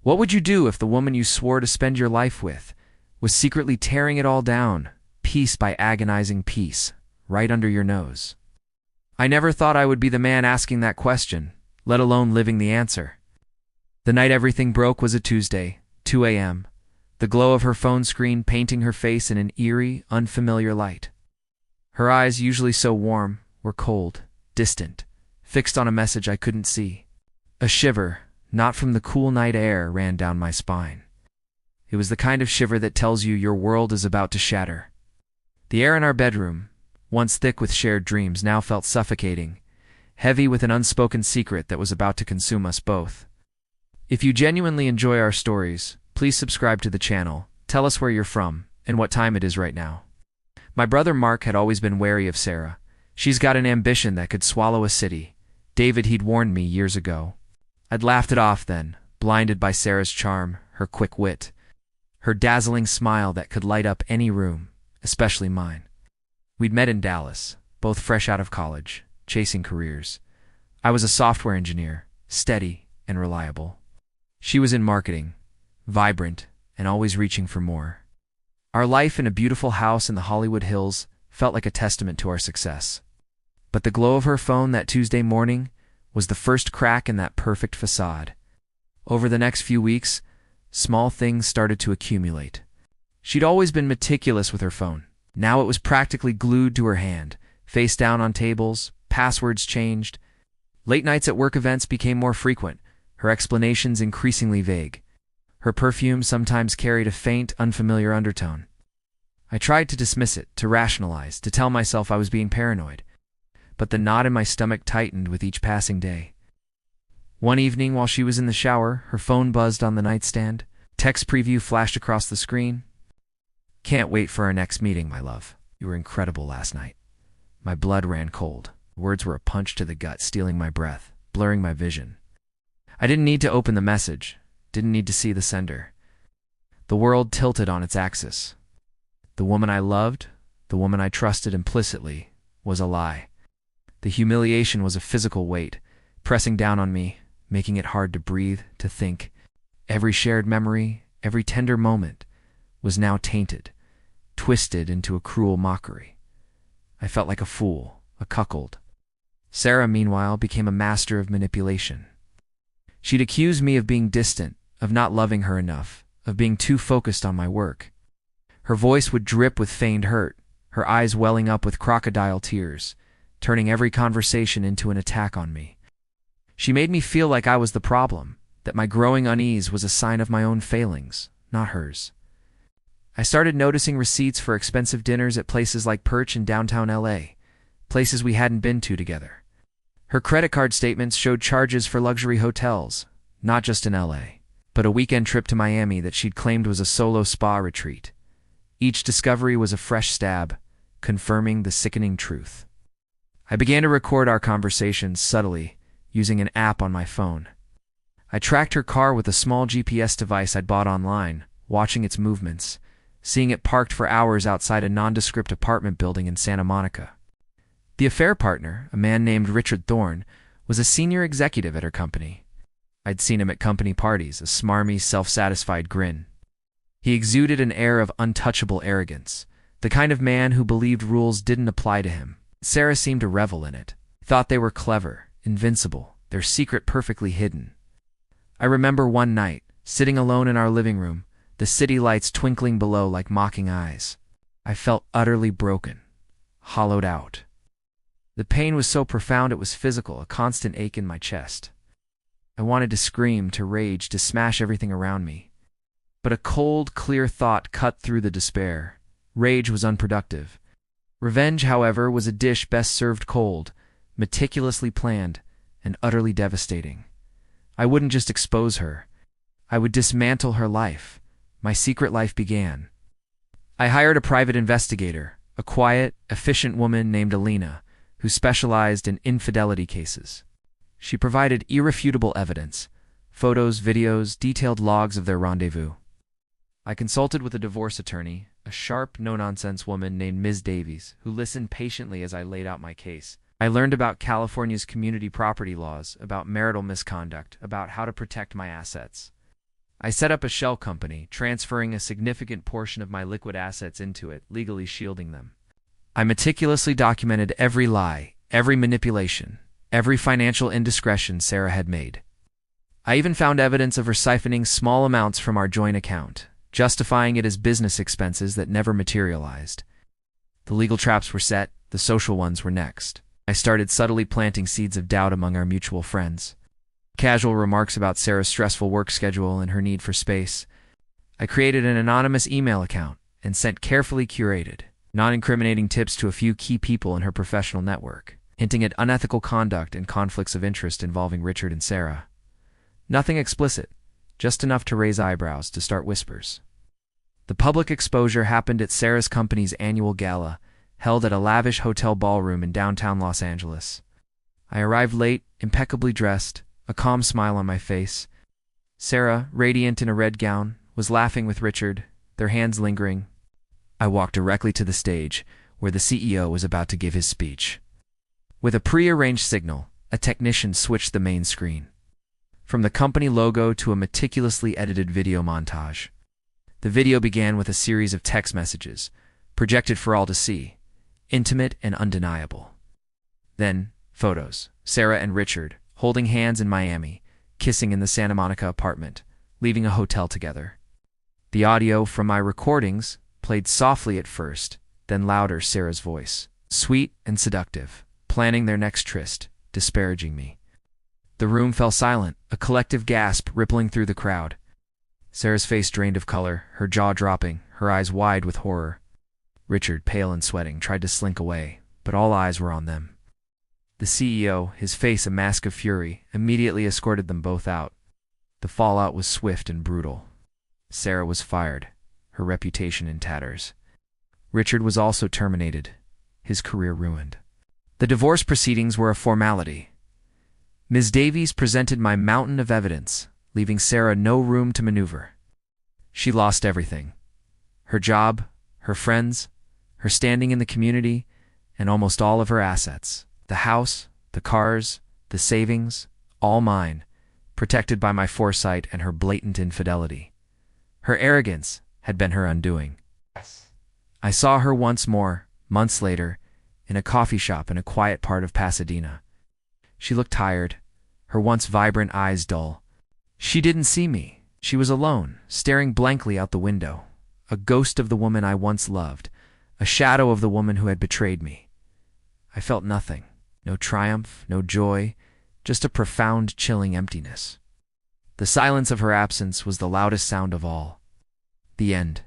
What would you do if the woman you swore to spend your life with was secretly tearing it all down, piece by agonizing piece, right under your nose? I never thought I would be the man asking that question, let alone living the answer. The night everything broke was a Tuesday, 2 a.m., the glow of her phone screen painting her face in an eerie, unfamiliar light. Her eyes, usually so warm, were cold, distant, fixed on a message I couldn't see. A shiver, not from the cool night air, ran down my spine. It was the kind of shiver that tells you your world is about to shatter. The air in our bedroom, once thick with shared dreams, now felt suffocating, heavy with an unspoken secret that was about to consume us both. If you genuinely enjoy our stories, please subscribe to the channel, tell us where you're from, and what time it is right now. My brother Mark had always been wary of Sarah. She's got an ambition that could swallow a city. David, he'd warned me years ago. I'd laughed it off then, blinded by Sarah's charm, her quick wit, her dazzling smile that could light up any room, especially mine. We'd met in Dallas, both fresh out of college, chasing careers. I was a software engineer, steady and reliable. She was in marketing, vibrant and always reaching for more. Our life in a beautiful house in the Hollywood Hills felt like a testament to our success. But the glow of her phone that Tuesday morning was the first crack in that perfect facade. Over the next few weeks, small things started to accumulate. She'd always been meticulous with her phone. Now it was practically glued to her hand, face down on tables, passwords changed. Late nights at work events became more frequent, her explanations increasingly vague. Her perfume sometimes carried a faint, unfamiliar undertone. I tried to dismiss it, to rationalize, to tell myself I was being paranoid. But the knot in my stomach tightened with each passing day. One evening, while she was in the shower, her phone buzzed on the nightstand. Text preview flashed across the screen. "Can't wait for our next meeting, my love. You were incredible last night." My blood ran cold. Words were a punch to the gut, stealing my breath, blurring my vision. I didn't need to open the message, didn't need to see the sender. The world tilted on its axis. The woman I loved, the woman I trusted implicitly, was a lie. The humiliation was a physical weight, pressing down on me, making it hard to breathe, to think. Every shared memory, every tender moment, was now tainted, twisted into a cruel mockery. I felt like a fool, a cuckold. Sarah, meanwhile, became a master of manipulation. She'd accuse me of being distant, of not loving her enough, of being too focused on my work. Her voice would drip with feigned hurt, her eyes welling up with crocodile tears, turning every conversation into an attack on me. She made me feel like I was the problem, that my growing unease was a sign of my own failings, not hers. I started noticing receipts for expensive dinners at places like Perch in downtown LA, places we hadn't been to together. Her credit card statements showed charges for luxury hotels, not just in LA, but a weekend trip to Miami that she'd claimed was a solo spa retreat. Each discovery was a fresh stab, confirming the sickening truth. I began to record our conversations subtly, using an app on my phone. I tracked her car with a small GPS device I'd bought online, watching its movements, seeing it parked for hours outside a nondescript apartment building in Santa Monica. The affair partner, a man named Richard Thorne, was a senior executive at her company. I'd seen him at company parties, a smarmy, self-satisfied grin. He exuded an air of untouchable arrogance, the kind of man who believed rules didn't apply to him. Sarah seemed to revel in it, thought they were clever, invincible, their secret perfectly hidden. I remember one night, sitting alone in our living room, the city lights twinkling below like mocking eyes. I felt utterly broken, hollowed out. The pain was so profound it was physical, a constant ache in my chest. I wanted to scream, to rage, to smash everything around me. But a cold, clear thought cut through the despair. Rage was unproductive. Revenge, however, was a dish best served cold, meticulously planned, and utterly devastating. I wouldn't just expose her. I would dismantle her life. My secret life began. I hired a private investigator, a quiet, efficient woman named Alina, who specialized in infidelity cases. She provided irrefutable evidence, photos, videos, detailed logs of their rendezvous. I consulted with a divorce attorney, a sharp, no-nonsense woman named Ms. Davies, who listened patiently as I laid out my case. I learned about California's community property laws, about marital misconduct, about how to protect my assets. I set up a shell company, transferring a significant portion of my liquid assets into it, legally shielding them. I meticulously documented every lie, every manipulation, every financial indiscretion Sarah had made. I even found evidence of her siphoning small amounts from our joint account, justifying it as business expenses that never materialized. The legal traps were set, the social ones were next. I started subtly planting seeds of doubt among our mutual friends. Casual remarks about Sarah's stressful work schedule and her need for space. I created an anonymous email account and sent carefully curated, non-incriminating tips to a few key people in her professional network, hinting at unethical conduct and conflicts of interest involving Richard and Sarah. Nothing explicit, just enough to raise eyebrows to start whispers. The public exposure happened at Sarah's company's annual gala, held at a lavish hotel ballroom in downtown Los Angeles. I arrived late, impeccably dressed, a calm smile on my face. Sarah, radiant in a red gown, was laughing with Richard, their hands lingering. I walked directly to the stage, where the CEO was about to give his speech. With a pre-arranged signal, a technician switched the main screen. From the company logo to a meticulously edited video montage. The video began with a series of text messages, projected for all to see, intimate and undeniable. Then, photos, Sarah and Richard, holding hands in Miami, kissing in the Santa Monica apartment, leaving a hotel together. The audio from my recordings played softly at first, then louder Sarah's voice, sweet and seductive, planning their next tryst, disparaging me. The room fell silent, a collective gasp rippling through the crowd. Sarah's face drained of color, her jaw dropping, her eyes wide with horror. Richard, pale and sweating, tried to slink away, but all eyes were on them. The CEO, his face a mask of fury, immediately escorted them both out. The fallout was swift and brutal. Sarah was fired, her reputation in tatters. Richard was also terminated, his career ruined. The divorce proceedings were a formality. Ms. Davies presented my mountain of evidence, leaving Sarah no room to maneuver. She lost everything. Her job, her friends, her standing in the community, and almost all of her assets. The house, the cars, the savings, all mine, protected by my foresight and her blatant infidelity. Her arrogance had been her undoing. I saw her once more, months later, in a coffee shop in a quiet part of Pasadena. She looked tired, her once vibrant eyes dull. She didn't see me. She was alone, staring blankly out the window, a ghost of the woman I once loved, a shadow of the woman who had betrayed me. I felt nothing, no triumph, no joy, just a profound, chilling emptiness. The silence of her absence was the loudest sound of all. The end.